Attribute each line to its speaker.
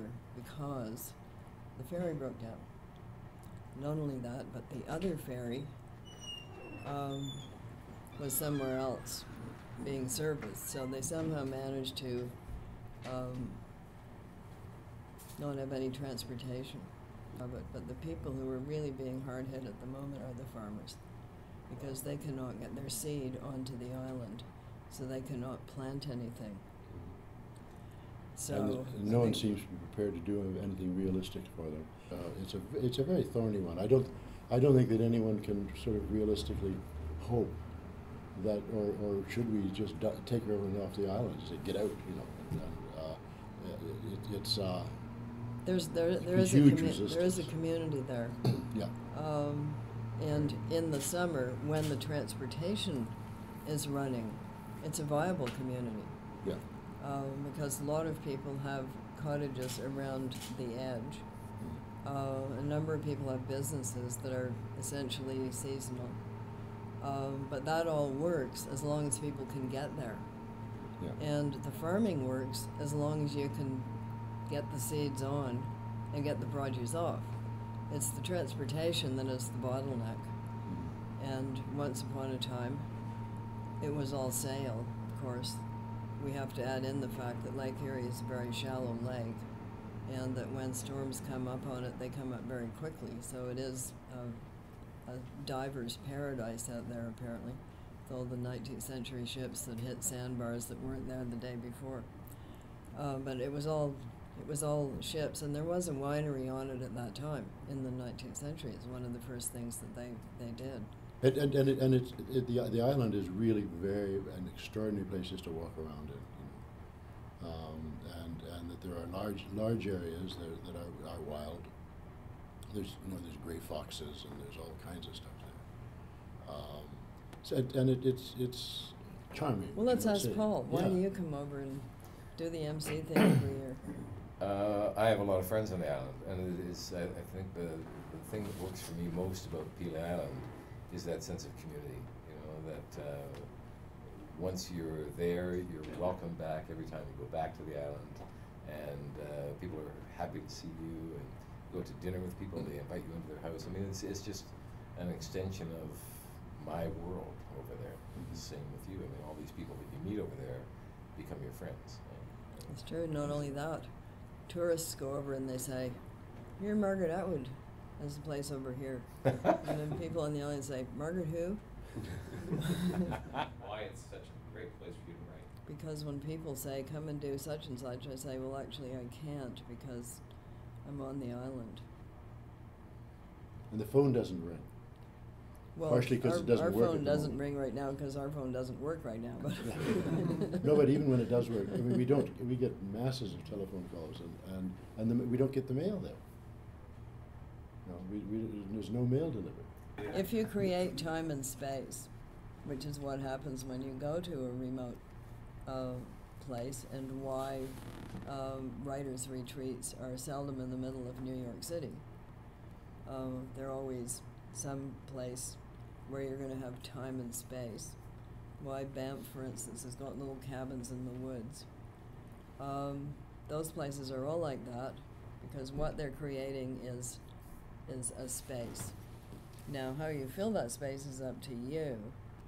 Speaker 1: here because the ferry broke down. Not only that, but the other ferry was somewhere else being serviced. So they somehow managed to not have any transportation of it. But the people who are really being hard hit at the moment are the farmers, because they cannot get their seed onto the island, so they cannot plant anything. So
Speaker 2: and no one seems to be prepared to do anything realistic for them. It's a very thorny one. I don't think that anyone can sort of realistically hope that, or should we just take everyone off the island and say, get out, you know?
Speaker 1: There is a community there.
Speaker 2: Yeah.
Speaker 1: And in the summer, when the transportation is running, it's a viable community.
Speaker 2: Yeah.
Speaker 1: Because a lot of people have cottages around the edge. A number of people have businesses that are essentially seasonal. But that all works as long as people can get there.
Speaker 2: Yeah.
Speaker 1: And the farming works as long as you can get the seeds on and get the produce off. It's the transportation that is the bottleneck. And once upon a time, it was all sail, of course. We have to add in the fact that Lake Erie is a very shallow lake, and that when storms come up on it, they come up very quickly. So it is a diver's paradise out there, apparently, with all the 19th century ships that hit sandbars that weren't there the day before. But it was all ships, and there was a winery on it at that time in the 19th century. It's one of the first things that they did.
Speaker 2: The island is really an extraordinary place just to walk around in, you know. And that there are large areas that are wild. There's gray foxes and there's all kinds of stuff there. It's charming.
Speaker 1: Well, let's ask Paul. Why do you come over and do the MC thing every year?
Speaker 3: I have a lot of friends on the island, and it is, I think the thing that works for me most about Pelee Island is that sense of community. You know, that once you're there, you're welcome back every time you go back to the island, and people are happy to see you, and you go to dinner with people, they invite you into their house. I mean, it's just an extension of my world over there. Same with you. I mean, all these people that you meet over there become your friends.
Speaker 1: It's true. Not only that, tourists go over and they say, "You're Margaret Atwood. There's a place over here." And then people on the island say, "Margaret who?"
Speaker 4: Why it's such a great place for you to write?
Speaker 1: Because when people say, "Come and do such and such," I say, "Well, actually, I can't because I'm on the island."
Speaker 2: And the phone doesn't ring.
Speaker 1: Well,
Speaker 2: partially because it doesn't work.
Speaker 1: Our phone doesn't ring right now because our phone doesn't work right now. But
Speaker 2: no, but even when it does work, I mean, we get masses of telephone calls, and we don't get the mail there. No, there's no mail delivered.
Speaker 1: If you create time and space, which is what happens when you go to a remote place, and why writers' retreats are seldom in the middle of New York City. They're always some place where you're going to have time and space. Why Banff, for instance, has got little cabins in the woods. Those places are all like that because what they're creating is a space. Now, how you fill that space is up to you,